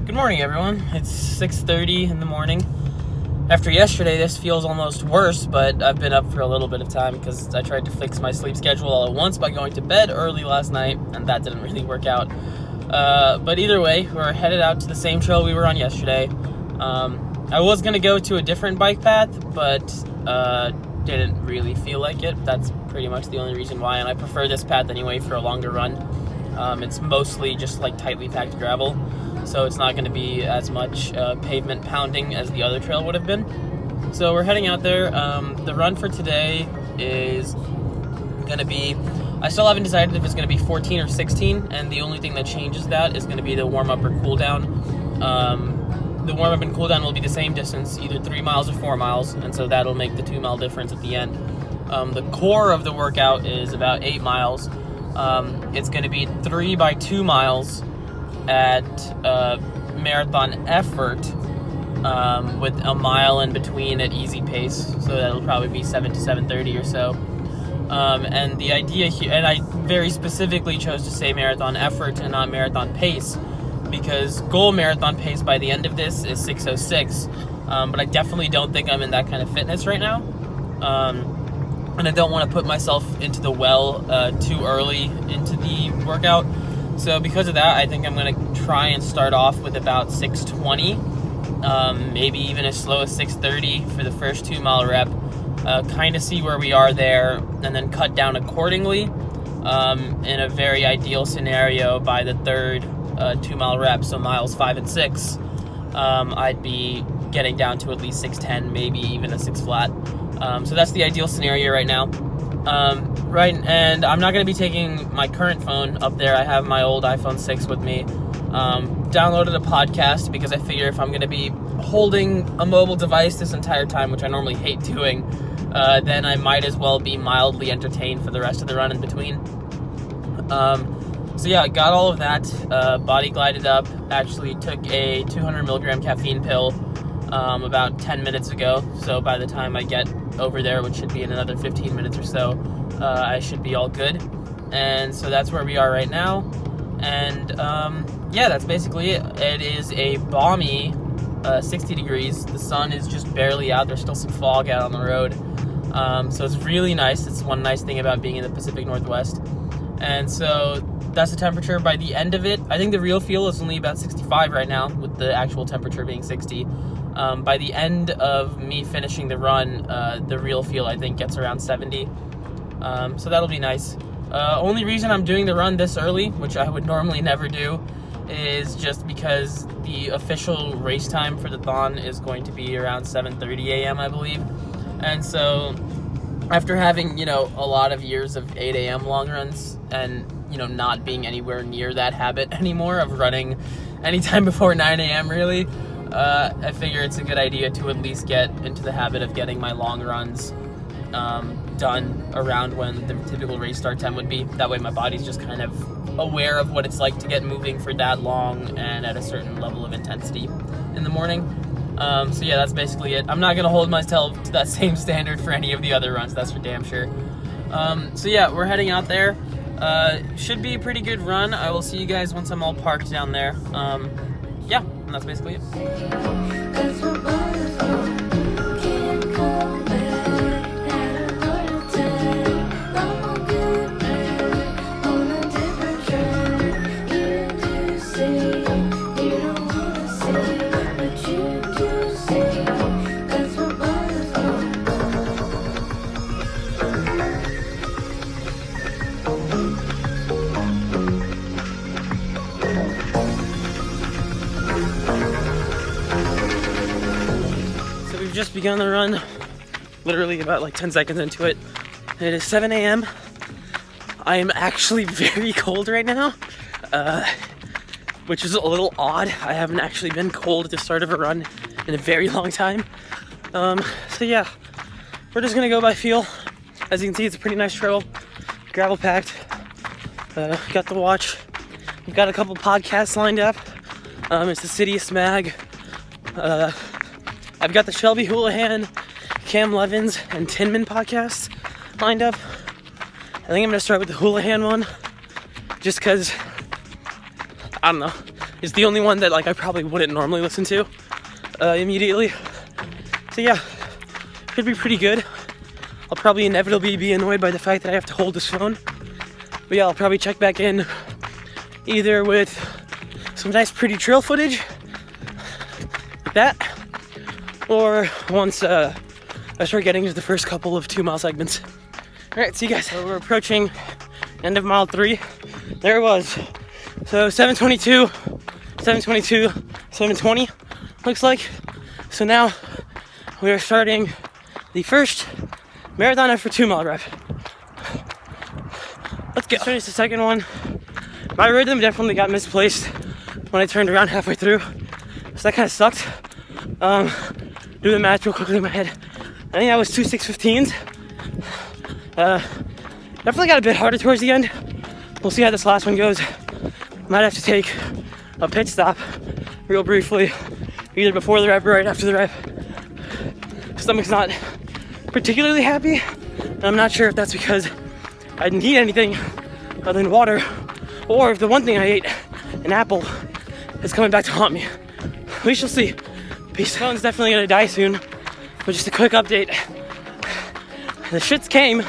Good morning, everyone. It's 6:30 in the morning. After yesterday, this feels almost worse, but I've been up for a little bit of time because I tried to fix my sleep schedule all at once by going to bed early last night, and that didn't really work out. But either way, we're headed out to the same trail we were on yesterday. I was going to go to a different bike path, but didn't really feel like it. That's pretty much the only reason why, and I prefer this path anyway for a longer run. It's mostly just like tightly packed gravel, so it's not going to be as much pavement pounding as the other trail would have been. So we're heading out there. The run for today is going to be, I still haven't decided if it's going to be 14 or 16, and the only thing that changes that is going to be the warm-up or cool-down. The warm-up and cool-down will be the same distance, either 3 miles or 4 miles, and so that'll make the 2 mile difference at the end. The core of the workout is about 8 miles. It's going to be 3 by 2 miles at marathon effort, with a mile in between at easy pace, so that'll probably be 7 to 7:30 or so. And the idea here, and I very specifically chose to say marathon effort and not marathon pace, because goal marathon pace by the end of this is 6:06, but I definitely don't think I'm in that kind of fitness right now. And I don't want to put myself into the well too early into the workout. So because of that, I think I'm going to try and start off with about 6:20, maybe even as slow as 6:30 for the first 2 mile rep, kind of see where we are there, and then cut down accordingly. In a very ideal scenario, by the third 2 mile rep, so miles 5 and 6, I'd be getting down to at least 6:10, maybe even a 6 flat. So that's the ideal scenario right now. And I'm not going to be taking my current phone up there. I have my old iPhone 6 with me. Downloaded a podcast because I figure if I'm going to be holding a mobile device this entire time, which I normally hate doing, then I might as well be mildly entertained for the rest of the run in between. So yeah, I got all of that. Body glided up. Actually took a 200 milligram caffeine pill about 10 minutes ago. So by the time I get over there, which should be in another 15 minutes or so, I should be all good. And so that's where we are right now. And yeah, that's basically it. It is a balmy 60 degrees. The sun is just barely out. There's still some fog out on the road. So it's really nice. It's one nice thing about being in the Pacific Northwest. And so that's the temperature by the end of it. I think the real feel is only about 65 right now, with the actual temperature being 60. By the end of me finishing the run, the real feel, I think, gets around 70. So that'll be nice. Only reason I'm doing the run this early, which I would normally never do, is just because the official race time for the thon is going to be around 7:30 a.m., I believe. And so after having, a lot of years of 8 a.m. long runs and, not being anywhere near that habit anymore of running anytime before 9 a.m. really, I figure it's a good idea to at least get into the habit of getting my long runs done around when the typical race start time would be. That way my body's just kind of aware of what it's like to get moving for that long and at a certain level of intensity in the morning. So yeah, that's basically it. I'm not going to hold myself to that same standard for any of the other runs, that's for damn sure. So yeah, we're heading out there. Should be a pretty good run. I will see you guys once I'm all parked down there. Yeah, and that's basically it. Just begun the run, literally about 10 seconds into it. It is 7 a.m. I am actually very cold right now, which is a little odd. I haven't actually been cold at the start of a run in a very long time. So yeah, we're just gonna go by feel. As you can see, it's a pretty nice trail, gravel packed. Got the watch. We've got a couple podcasts lined up. It's the City of Smag. I've got the Shelby Houlihan, Cam Levins, and Tinman podcasts lined up. I think I'm going to start with the Houlihan one, just because, I don't know, is the only one that like I probably wouldn't normally listen to immediately. So yeah, should be pretty good. I'll probably inevitably be annoyed by the fact that I have to hold this phone. But yeah, I'll probably check back in either with some nice pretty trail footage, like that, or once I start getting to the first couple of 2 mile segments. Alright, see you guys. So we're approaching end of mile 3. There it was. So 7:22, 7:20 looks like. So now we are starting the first marathon effort 2 mile rep. Let's go. Finish the second one. My rhythm definitely got misplaced when I turned around halfway through, so that kind of sucked. Do the math real quickly in my head. I think that was 2 6:15s. Definitely got a bit harder towards the end. We'll see how this last one goes. Might have to take a pit stop real briefly, either before the rep or right after the rep. Stomach's not particularly happy, and I'm not sure if that's because I didn't eat anything other than water, or if the one thing I ate, an apple, is coming back to haunt me. We shall see. Peace. The phone's definitely gonna die soon, but just a quick update. The shits came,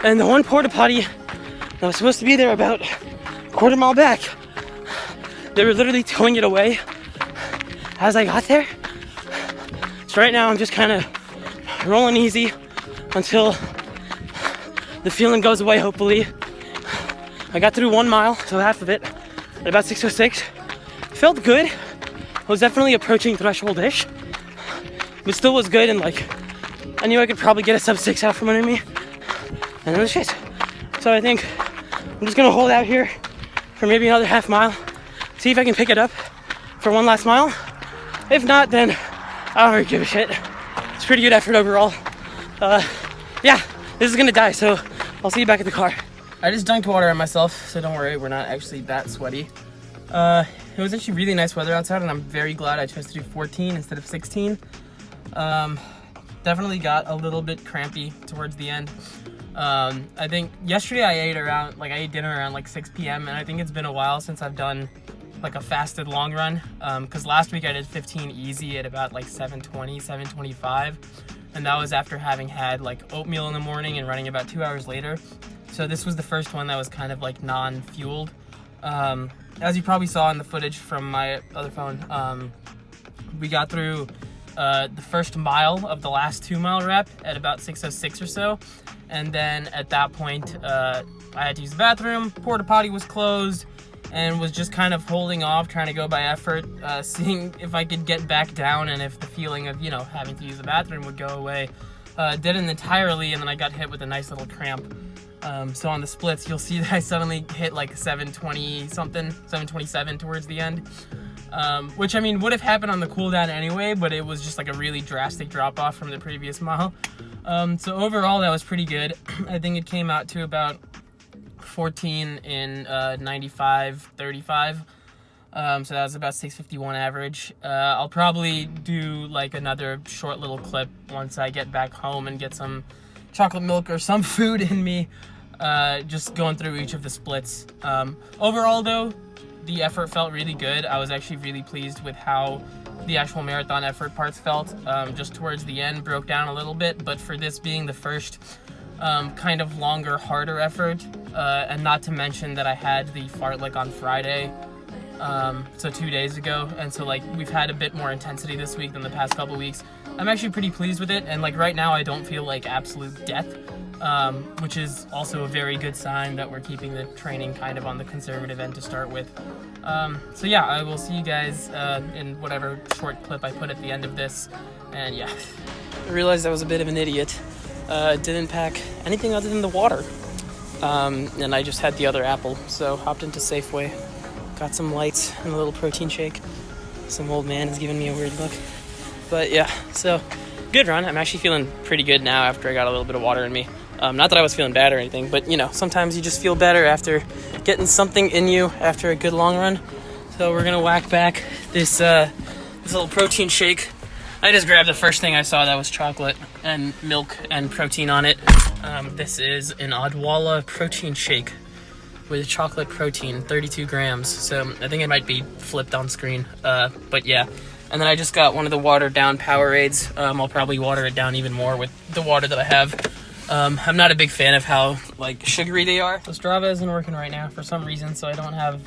and the one porta potty that was supposed to be there about a quarter mile back, they were literally towing it away as I got there. So right now I'm just kind of rolling easy until the feeling goes away, hopefully. I got through 1 mile, so half of it, at about 6:06. Felt good. I was definitely approaching threshold-ish, but still was good, and like, I knew I could probably get a sub 6 out from under me, and then the shit. So I think I'm just gonna hold out here for maybe another half mile, see if I can pick it up for one last mile. If not, then I don't really give a shit. It's a pretty good effort overall. Yeah, this is gonna die, so I'll see you back at the car. I just dunked water on myself, so don't worry, we're not actually that sweaty. It was actually really nice weather outside, and I'm very glad I chose to do 14 instead of 16. Definitely got a little bit crampy towards the end. I think yesterday I ate dinner around like 6 p.m. and I think it's been a while since I've done like a fasted long run. Cause last week I did 15 easy at about like 7:20, 7:25. And that was after having had like oatmeal in the morning and running about 2 hours later. So this was the first one that was kind of like non-fueled. As you probably saw in the footage from my other phone, we got through the first mile of the last 2 mile rep at about 6:06 or so. And then at that point, I had to use the bathroom, porta potty was closed, and was just kind of holding off, trying to go by effort, seeing if I could get back down and if the feeling of, having to use the bathroom would go away. Didn't entirely, and then I got hit with a nice little cramp. So on the splits, you'll see that I suddenly hit like 7:20 something, 7:27 towards the end. Which I mean would have happened on the cooldown anyway, but it was just like a really drastic drop off from the previous mile. So overall that was pretty good. I think it came out to about 14 in 95:35. So that was about 6:51 average. I'll probably do like another short little clip once I get back home and get some chocolate milk or some food in me, just going through each of the splits. Overall though, the effort felt really good. I was actually really pleased with how the actual marathon effort parts felt. Just towards the end broke down a little bit, but for this being the first kind of longer, harder effort, and not to mention that I had the fartlek on Friday, so 2 days ago, and so like we've had a bit more intensity this week than the past couple weeks. I'm actually pretty pleased with it, and like right now I don't feel like absolute death, which is also a very good sign that we're keeping the training kind of on the conservative end to start with. So yeah, I will see you guys in whatever short clip I put at the end of this, and yeah. I realized I was a bit of an idiot. Didn't pack anything other than the water, and I just had the other apple, so hopped into Safeway, got some lights and a little protein shake. Some old man is giving me a weird look. But yeah, so good run. I'm actually feeling pretty good now after I got a little bit of water in me. Not that I was feeling bad or anything, but sometimes you just feel better after getting something in you after a good long run. So we're gonna whack back this little protein shake. I just grabbed the first thing I saw that was chocolate and milk and protein on it. This is an Odwalla protein shake with chocolate protein, 32 grams. So I think it might be flipped on screen, but yeah. And then I just got one of the watered down Powerades. I'll probably water it down even more with the water that I have. I'm not a big fan of how like sugary they are. So Strava isn't working right now for some reason, so I don't have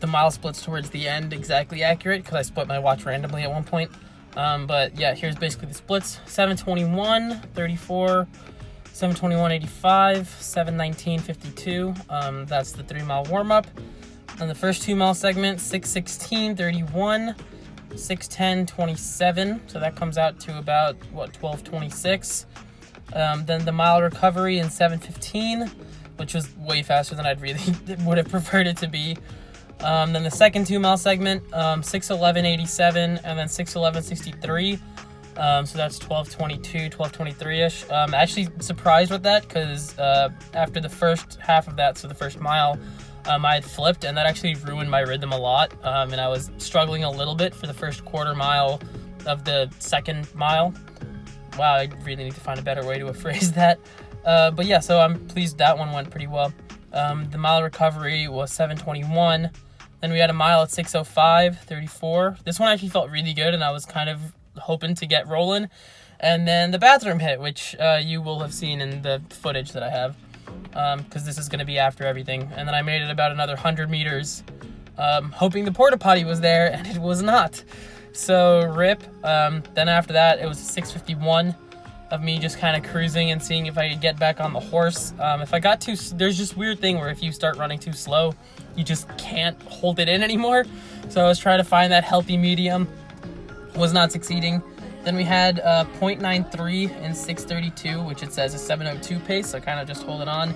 the mile splits towards the end exactly accurate because I split my watch randomly at one point. But yeah, here's basically the splits: 7:21, 34, 7:21, 85, 7:19, 52. That's the 3 mile warm up. On the first 2 mile segment, 6:16, 31, 6:10, 27. So that comes out to about 12:26. Then the mile recovery in 7:15, which was way faster than I'd really would have preferred it to be. Then the second 2 mile segment, 6:11, 87, and then 6:11, 63. So that's 12:22, 12:23-ish. Actually surprised with that because after the first half of that, so the first mile, I had flipped, and that actually ruined my rhythm a lot. And I was struggling a little bit for the first quarter mile of the second mile. Wow, I really need to find a better way to phrase that. But yeah, so I'm pleased that one went pretty well. The mile recovery was 7:21. Then we had a mile at 6:05, 34. This one actually felt really good, and I was kind of hoping to get rolling. And then the bathroom hit, which you will have seen in the footage that I have, because this is going to be after everything. And then I made it about another 100 meters, hoping the porta potty was there, and it was not. So rip. Then after that, it was 6:51 of me just kind of cruising and seeing if I could get back on the horse. If I got too, there's just weird thing where if you start running too slow, you just can't hold it in anymore. So I was trying to find that healthy medium, was not succeeding. Then we had 0.93 in 6:32, which it says a 7:02 pace, so kind of just hold it on.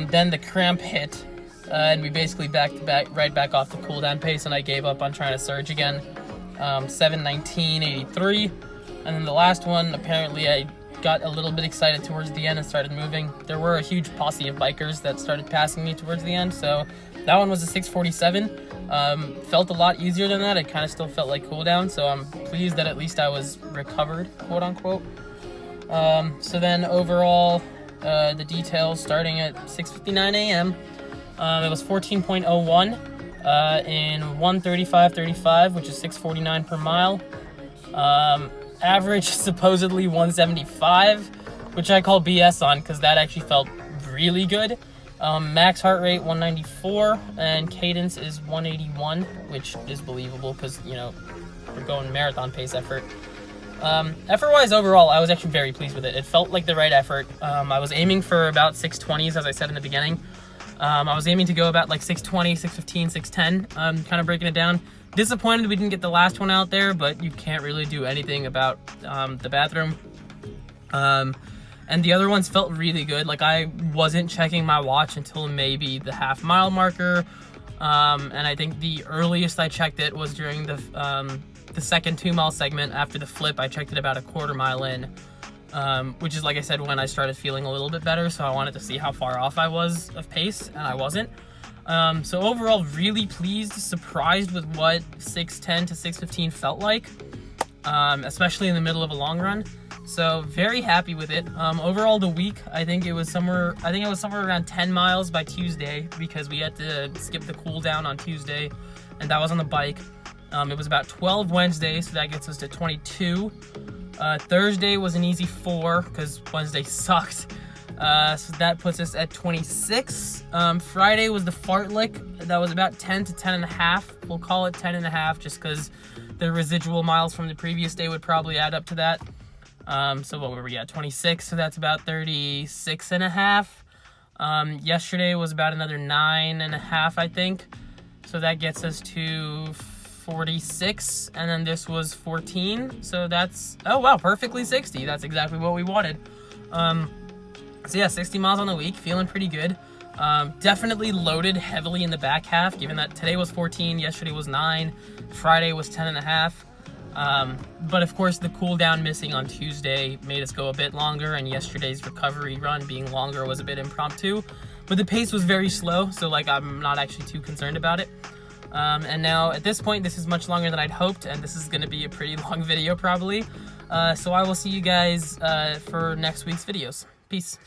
Then the cramp hit, and we basically right back off the cool down pace, and I gave up on trying to surge again. 7:19, 83. And then the last one, apparently I got a little bit excited towards the end and started moving. There were a huge posse of bikers that started passing me towards the end, so that one was a 6:47. Felt a lot easier than that. It kind of still felt like cool down, so I'm pleased that at least I was recovered, quote unquote. So then overall, the details starting at 6:59 a.m. It was 14.01 in 1:35.35, which is 6:49 per mile. Average supposedly 175, which I call BS on because that actually felt really good. Max heart rate 194, and cadence is 181, which is believable because, you know, we're going marathon pace effort. Effort-wise, overall, I was actually very pleased with it. It felt like the right effort. I was aiming for about 6:20s, as I said in the beginning. I was aiming to go about like 6:20, 6:15, 6:10, kind of breaking it down. Disappointed we didn't get the last one out there, but you can't really do anything about the bathroom. And the other ones felt really good. Like, I wasn't checking my watch until maybe the half mile marker. And I think the earliest I checked it was during the second 2 mile segment. After the flip, I checked it about a quarter mile in, which is, like I said, when I started feeling a little bit better. So I wanted to see how far off I was of pace, and I wasn't. So overall, really pleased, surprised with what 6:10 to 6:15 felt like, especially in the middle of a long run. So very happy with it. Overall, the week, I think it was somewhere around 10 miles by Tuesday because we had to skip the cool down on Tuesday, and that was on the bike. It was about 12 Wednesday, so that gets us to 22. Thursday was an easy 4 because Wednesday sucked. So that puts us at 26. Friday was the fartlek. That was about 10 to 10.5. We'll call it 10.5 just because the residual miles from the previous day would probably add up to that. So what were we at? 26. So that's about 36.5. Yesterday was about another 9.5, I think. So that gets us to 46. And then this was 14. So that's, oh wow, perfectly 60. That's exactly what we wanted. So yeah, 60 miles on the week, feeling pretty good. Definitely loaded heavily in the back half, given that today was 14, yesterday was 9, Friday was 10.5. But of course, the cool down missing on Tuesday made us go a bit longer, and yesterday's recovery run being longer was a bit impromptu. But the pace was very slow, so like I'm not actually too concerned about it. And now at this point, this is much longer than I'd hoped, and this is going to be a pretty long video probably. So I will see you guys for next week's videos. Peace.